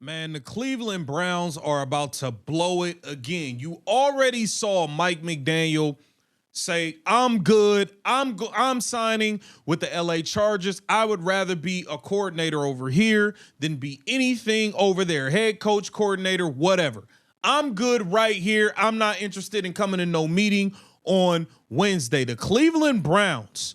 Man, the Cleveland Browns are about to blow it again. You already saw Mike McDaniel say, "I'm good. I'm signing with the LA Chargers. I would rather be a coordinator over here than be anything over there. Head coach, coordinator, whatever. I'm good right here. I'm not interested in coming to no meeting on Wednesday." The Cleveland Browns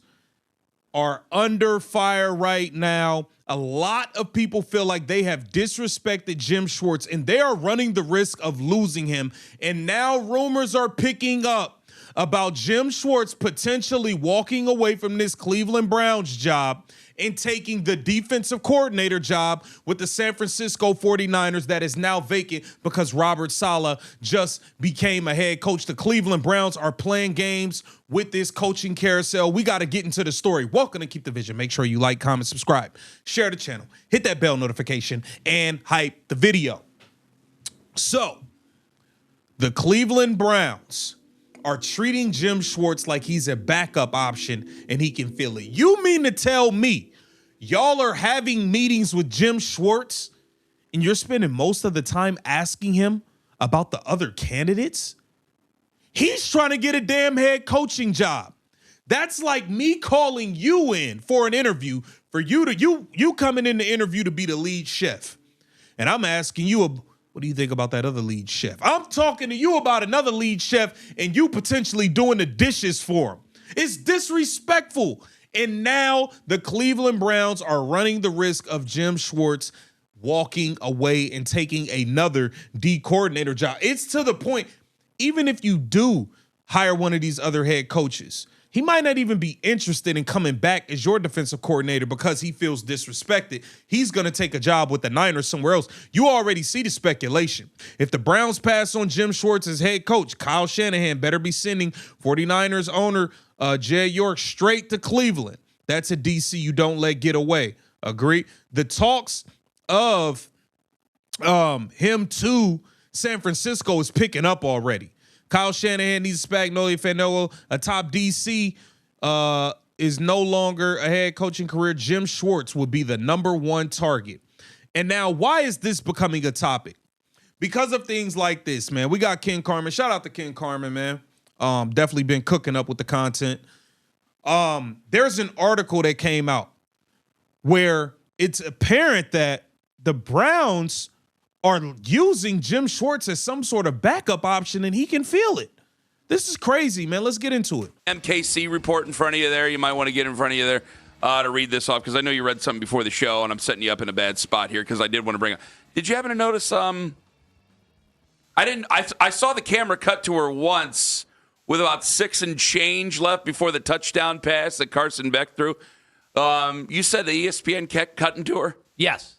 are under fire right now. A lot of people feel like they have disrespected Jim Schwartz, and they are running the risk of losing him. And now rumors are picking up about Jim Schwartz potentially walking away from this Cleveland Browns job and taking the defensive coordinator job with the San Francisco 49ers that is now vacant because Robert Saleh just became a head coach. The Cleveland Browns are playing games with this coaching carousel. We got to get into the story. Welcome to Keep the Vision. Make sure you like, comment, subscribe, share the channel, hit that bell notification, and hype the video. So, the Cleveland Browns are treating Jim Schwartz like he's a backup option and he can feel it. You mean to tell me y'all are having meetings with Jim Schwartz and you're spending most of the time asking him about the other candidates? He's trying to get a damn head coaching job. That's like me calling you in for an interview for you coming in the interview to be the lead chef. And I'm asking you, what do you think about that other lead chef? I'm talking to you about another lead chef and you potentially doing the dishes for him. It's disrespectful. And now the Cleveland Browns are running the risk of Jim Schwartz walking away and taking another D coordinator job. It's to the point, even if you do hire one of these other head coaches, he might not even be interested in coming back as your defensive coordinator because he feels disrespected. He's going to take a job with the Niners somewhere else. You already see the speculation. If the Browns pass on Jim Schwartz as head coach, Kyle Shanahan better be sending 49ers owner Jay York straight to Cleveland. That's a DC you don't let get away. Agree? The talks of him to San Francisco is picking up already. Kyle Shanahan needs Spagnuolo Fanolo. A top DC is no longer a head coaching career. Jim Schwartz would be the #1 target. And now, why is this becoming a topic? Because of things like this, man. We got Ken Carmen. Shout out to Ken Carmen, man. Definitely been cooking up with the content. There's an article that came out where it's apparent that the Browns are using Jim Schwartz as some sort of backup option, and he can feel it. This is crazy, man. Let's get into it. MKC report in front of you there. You might want to get in front of you there to read this off because I know you read something before the show, and I'm setting you up in a bad spot here because I did want to bring up. Did you happen to notice? I saw the camera cut to her once with about 6 and change left before the touchdown pass that Carson Beck threw. You said the ESPN kept cutting to her? Yes.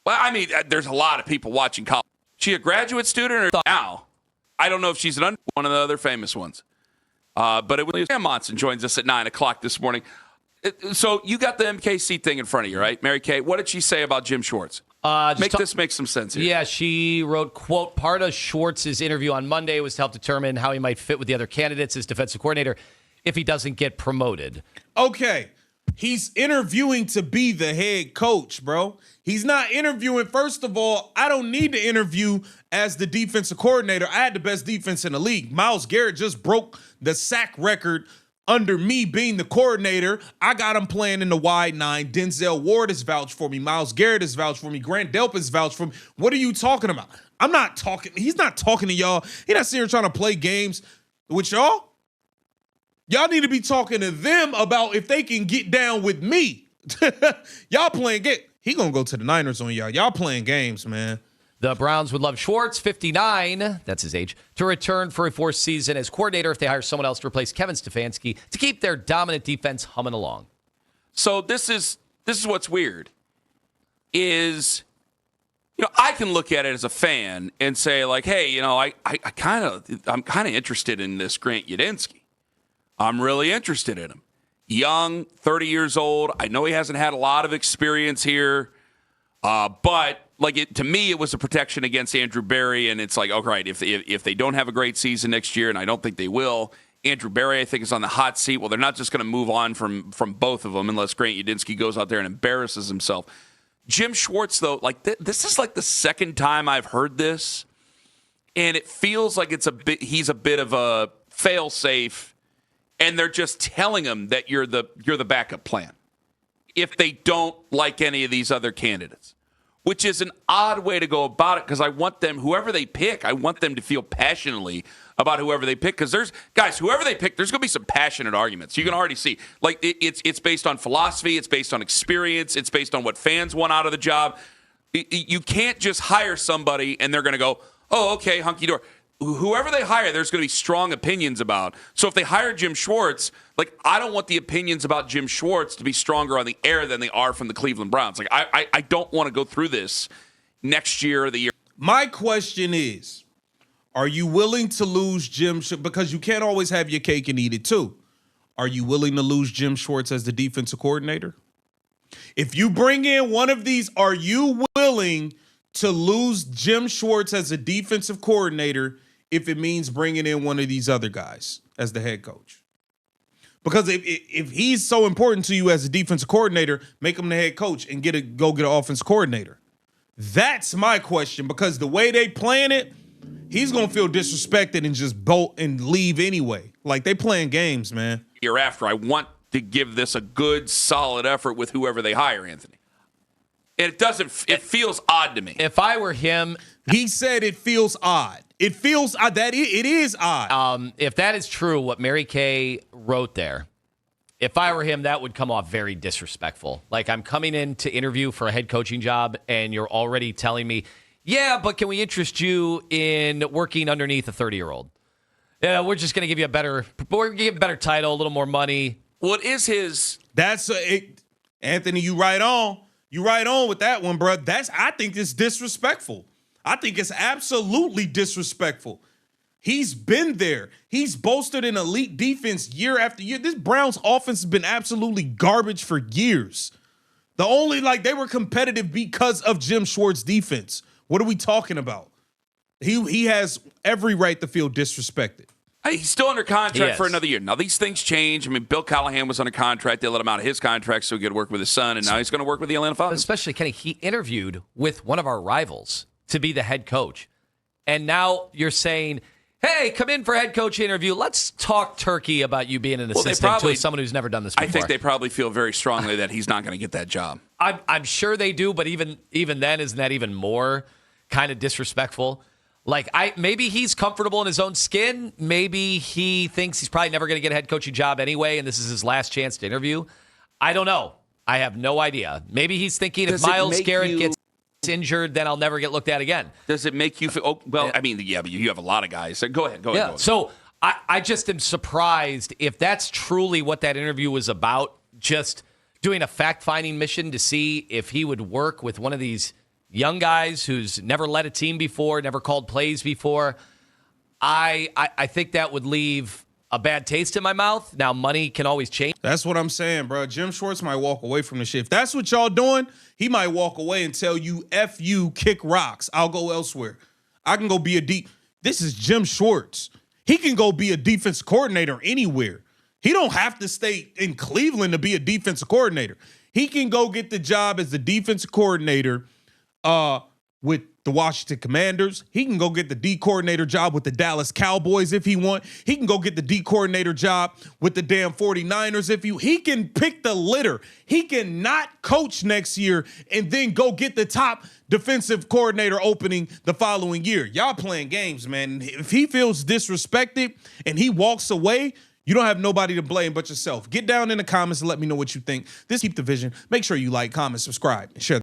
Well, I mean, there's a lot of people watching college. She a graduate student or now? I don't know if she's one of the other famous ones. But it was Sam Monson joins us at 9 o'clock this morning. So you got the MKC thing in front of you, right? Mary Kay, what did she say about Jim Schwartz? This make some sense here. Yeah, she wrote, quote, part of Schwartz's interview on Monday was to help determine how he might fit with the other candidates as defensive coordinator if he doesn't get promoted. Okay. He's interviewing to be the head coach, bro. He's not interviewing. First of all, I don't need to interview as the defensive coordinator. I had the best defense in the league. Myles Garrett just broke the sack record under me being the coordinator. I got him playing in the wide 9. Denzel Ward has vouched for me. Myles Garrett has vouched for me. Grant Delp has vouched for me. What are you talking about? I'm not talking. He's not talking to y'all. He's not sitting here trying to play games with y'all. Y'all need to be talking to them about if they can get down with me. Y'all playing game. He gonna go to the Niners on y'all. Y'all playing games, man. The Browns would love Schwartz, 59, that's his age, to return for a 4th season as coordinator if they hire someone else to replace Kevin Stefanski to keep their dominant defense humming along. So this is what's weird is, I can look at it as a fan and say like, hey, I'm kind of interested in this Grant Udinski. I'm really interested in him. Young, 30 years old. I know he hasn't had a lot of experience here, but to me, it was a protection against Andrew Berry, and it's like, okay, right, if they don't have a great season next year, and I don't think they will, Andrew Berry, I think, is on the hot seat. Well, they're not just going to move on from both of them unless Grant Udinski goes out there and embarrasses himself. Jim Schwartz, though, like this is like the second time I've heard this, and it feels like he's a bit of a fail-safe, and they're just telling him that you're the backup plan if they don't like any of these other candidates, which is an odd way to go about it, because I want them, whoever they pick, I want them to feel passionately about whoever they pick, because whoever they pick, there's going to be some passionate arguments. You can already see, like, it's based on philosophy, it's based on experience, it's based on what fans want out of the job. You can't just hire somebody and they're going to go, oh, okay, hunky-dory. Whoever they hire, there's going to be strong opinions about. So if they hire Jim Schwartz, like, I don't want the opinions about Jim Schwartz to be stronger on the air than they are from the Cleveland Browns. Like, I don't want to go through this next year or the year. My question is, are you willing to lose Jim? Because you can't always have your cake and eat it too. Are you willing to lose Jim Schwartz as the defensive coordinator? If you bring in one of these, are you willing to lose Jim Schwartz as a defensive coordinator if it means bringing in one of these other guys as the head coach? Because if he's so important to you as a defensive coordinator, make him the head coach and go get an offensive coordinator. That's my question, because the way they plan it, he's going to feel disrespected and just bolt and leave anyway. Like, they playing games, man. Year after, I want to give this a good, solid effort with whoever they hire, Anthony. And it feels odd to me. If I were him, he said it feels odd. It feels odd. It is odd. If that is true, what Mary Kay wrote there, if I were him, that would come off very disrespectful. Like, I'm coming in to interview for a head coaching job, and you're already telling me, yeah, but can we interest you in working underneath a 30-year-old? Yeah, we're just going to give you a better title, a little more money. What is his? That's Anthony. You right on. You right on with that one, bro. I think it's disrespectful. I think it's absolutely disrespectful. He's been there. He's bolstered an elite defense year after year. This Browns offense has been absolutely garbage for years. They were competitive because of Jim Schwartz's defense. What are we talking about? He has every right to feel disrespected. He's still under contract for another year. Now, these things change. I mean, Bill Callahan was under contract. They let him out of his contract so he could work with his son, and now he's going to work with the Atlanta Falcons. Especially, Kenny, he interviewed with one of our rivals to be the head coach. And now you're saying, hey, come in for a head coach interview. Let's talk turkey about you being an assistant to someone who's never done this before. I think they probably feel very strongly that he's not going to get that job. I'm sure they do, but even then, isn't that even more kind of disrespectful? Like, maybe he's comfortable in his own skin. Maybe he thinks he's probably never going to get a head coaching job anyway, and this is his last chance to interview. I don't know. I have no idea. Maybe he's thinking if Myles Garrett gets injured, then I'll never get looked at again. Does it make you feel? Oh, well, I mean, yeah, but you have a lot of guys. So go ahead. Yeah. So I just am surprised if that's truly what that interview was about, just doing a fact-finding mission to see if he would work with one of these young guys who's never led a team before, never called plays before. I think that would leave a bad taste in my mouth. Now, money can always change. That's what I'm saying, bro. Jim Schwartz might walk away from the shit. If that's what y'all doing, he might walk away and tell you, F you, kick rocks. I'll go elsewhere. I can go be This is Jim Schwartz. He can go be a defensive coordinator anywhere. He don't have to stay in Cleveland to be a defensive coordinator. He can go get the job as the defensive coordinator with the Washington Commanders. He can go get the D coordinator job with the Dallas Cowboys if he want. He can go get the D coordinator job with the damn 49ers he can pick the litter. He can not coach next year and then go get the top defensive coordinator opening the following year. Y'all playing games, man. If he feels disrespected and he walks away, you don't have nobody to blame but yourself. Get down in the comments and let me know what you think. Keep the vision. Make sure you like, comment, subscribe, and share.